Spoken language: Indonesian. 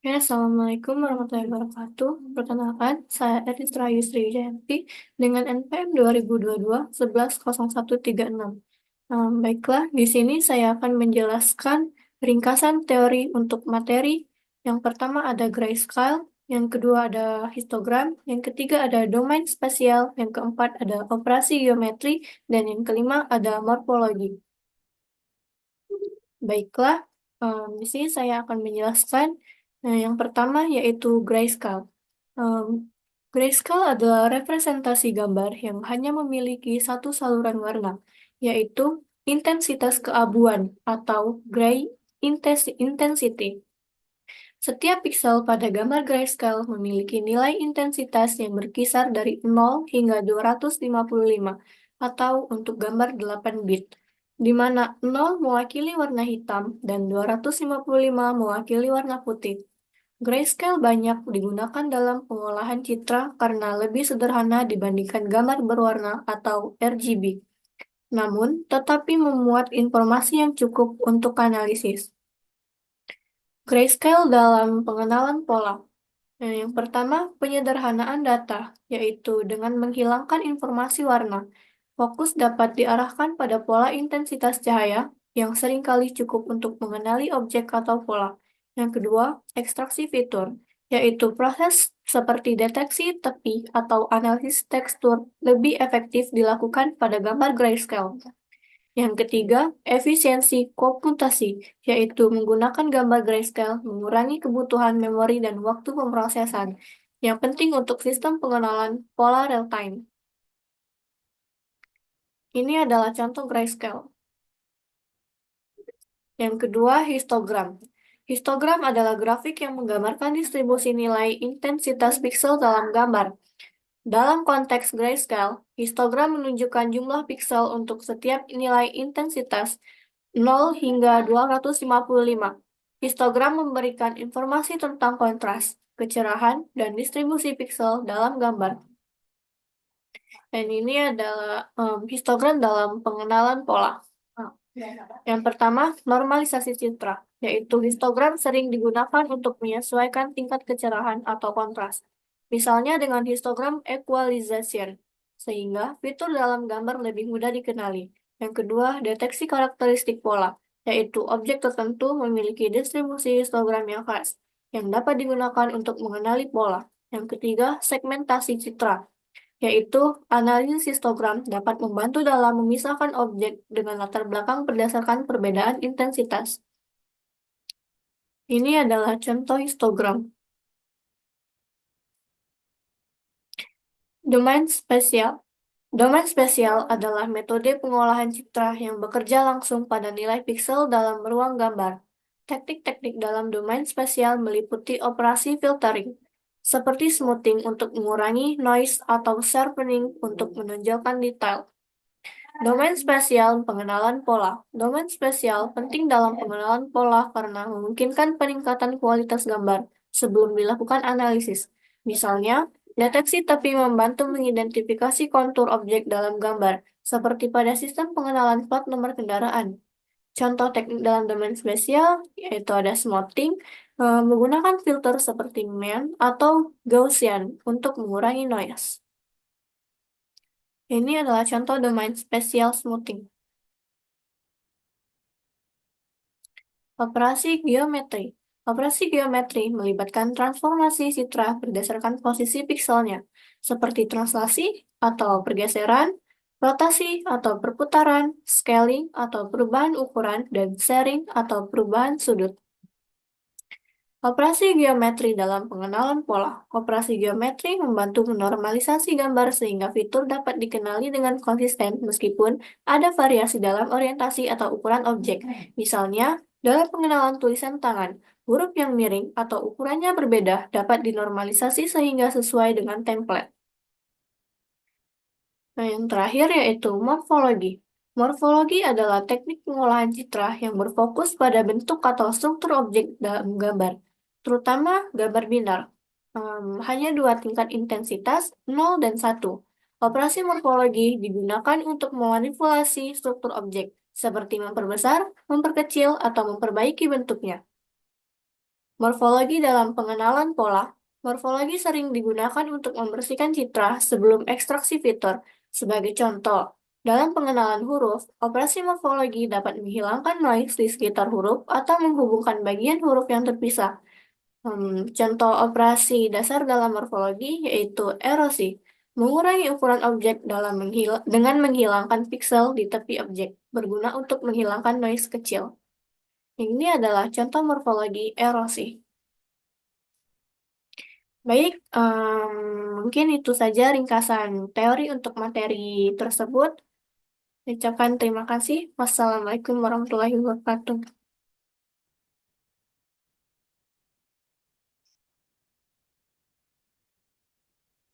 Ya, Assalamualaikum warahmatullahi wabarakatuh. Perkenalkan, saya Erisra Yusri Wijayanti dengan NPM 2022-110136. Baiklah, di sini saya akan menjelaskan ringkasan teori untuk materi. Yang pertama ada grayscale, yang kedua ada histogram, yang ketiga ada domain spasial, yang keempat ada operasi geometri, dan yang kelima ada morfologi. Baiklah, di sini saya akan menjelaskan yang pertama yaitu grayscale. Em, Grayscale adalah representasi gambar yang hanya memiliki satu saluran warna, yaitu intensitas keabuan atau gray intensity. Setiap piksel pada gambar grayscale memiliki nilai intensitas yang berkisar dari 0 hingga 255 atau untuk gambar 8 bit, di mana 0 mewakili warna hitam dan 255 mewakili warna putih. Grayscale banyak digunakan dalam pengolahan citra karena lebih sederhana dibandingkan gambar berwarna atau RGB. Namun, tetapi memuat informasi yang cukup untuk analisis. Grayscale dalam pengenalan pola. Yang pertama, penyederhanaan data, yaitu dengan menghilangkan informasi warna. Fokus dapat diarahkan pada pola intensitas cahaya, yang seringkali cukup untuk mengenali objek atau pola. Yang kedua, ekstraksi fitur, yaitu proses seperti deteksi tepi atau analisis tekstur lebih efektif dilakukan pada gambar grayscale. Yang ketiga, efisiensi komputasi, yaitu menggunakan gambar grayscale mengurangi kebutuhan memori dan waktu pemrosesan, yang penting untuk sistem pengenalan pola real-time. Ini adalah contoh grayscale. Yang kedua, histogram. Histogram adalah grafik yang menggambarkan distribusi nilai intensitas piksel dalam gambar. Dalam konteks grayscale, histogram menunjukkan jumlah piksel untuk setiap nilai intensitas 0 hingga 255. Histogram memberikan informasi tentang kontras, kecerahan, dan distribusi piksel dalam gambar. Dan ini adalah histogram dalam pengenalan pola. Yang pertama, normalisasi citra, yaitu histogram sering digunakan untuk menyesuaikan tingkat kecerahan atau kontras. Misalnya dengan histogram equalization, sehingga fitur dalam gambar lebih mudah dikenali. Yang kedua, deteksi karakteristik pola, yaitu objek tertentu memiliki distribusi histogram yang khas, yang dapat digunakan untuk mengenali pola. Yang ketiga, segmentasi citra, yaitu analisis histogram dapat membantu dalam memisahkan objek dengan latar belakang berdasarkan perbedaan intensitas. Ini adalah contoh histogram. Domain spesial. Domain spesial adalah metode pengolahan citra yang bekerja langsung pada nilai piksel dalam ruang gambar. Teknik-teknik dalam domain spesial meliputi operasi filtering, seperti smoothing untuk mengurangi noise atau sharpening untuk menonjolkan detail. Domain spesial pengenalan pola. Domain spesial penting dalam pengenalan pola karena memungkinkan peningkatan kualitas gambar sebelum dilakukan analisis. Misalnya, deteksi tepi membantu mengidentifikasi kontur objek dalam gambar, seperti pada sistem pengenalan plat nomor kendaraan. Contoh teknik dalam domain spesial yaitu ada smoothing, menggunakan filter seperti MEAN atau Gaussian untuk mengurangi noise. Ini adalah contoh domain spesial smoothing. Operasi geometri. Operasi geometri melibatkan transformasi citra berdasarkan posisi pikselnya, seperti translasi atau pergeseran, rotasi atau perputaran, scaling atau perubahan ukuran, dan sharing atau perubahan sudut. Operasi geometri dalam pengenalan pola. Operasi geometri membantu menormalisasi gambar sehingga fitur dapat dikenali dengan konsisten meskipun ada variasi dalam orientasi atau ukuran objek. Misalnya, dalam pengenalan tulisan tangan, huruf yang miring atau ukurannya berbeda dapat dinormalisasi sehingga sesuai dengan template. Nah, yang terakhir yaitu morfologi. Morfologi adalah teknik pengolahan citra yang berfokus pada bentuk atau struktur objek dalam gambar, terutama gambar binar. Hanya dua tingkat intensitas, 0 dan 1. Operasi morfologi digunakan untuk memanipulasi struktur objek, seperti memperbesar, memperkecil, atau memperbaiki bentuknya. Morfologi dalam pengenalan pola. Morfologi sering digunakan untuk membersihkan citra sebelum ekstraksi fitur. Sebagai contoh, dalam pengenalan huruf, operasi morfologi dapat menghilangkan noise di sekitar huruf atau menghubungkan bagian huruf yang terpisah. Contoh operasi dasar dalam morfologi yaitu erosi, mengurangi ukuran objek dengan menghilangkan piksel di tepi objek, berguna untuk menghilangkan noise kecil. Ini adalah contoh morfologi erosi. Baik, mungkin itu saja ringkasan teori untuk materi tersebut. Ucapkan terima kasih. Wassalamualaikum warahmatullahi wabarakatuh.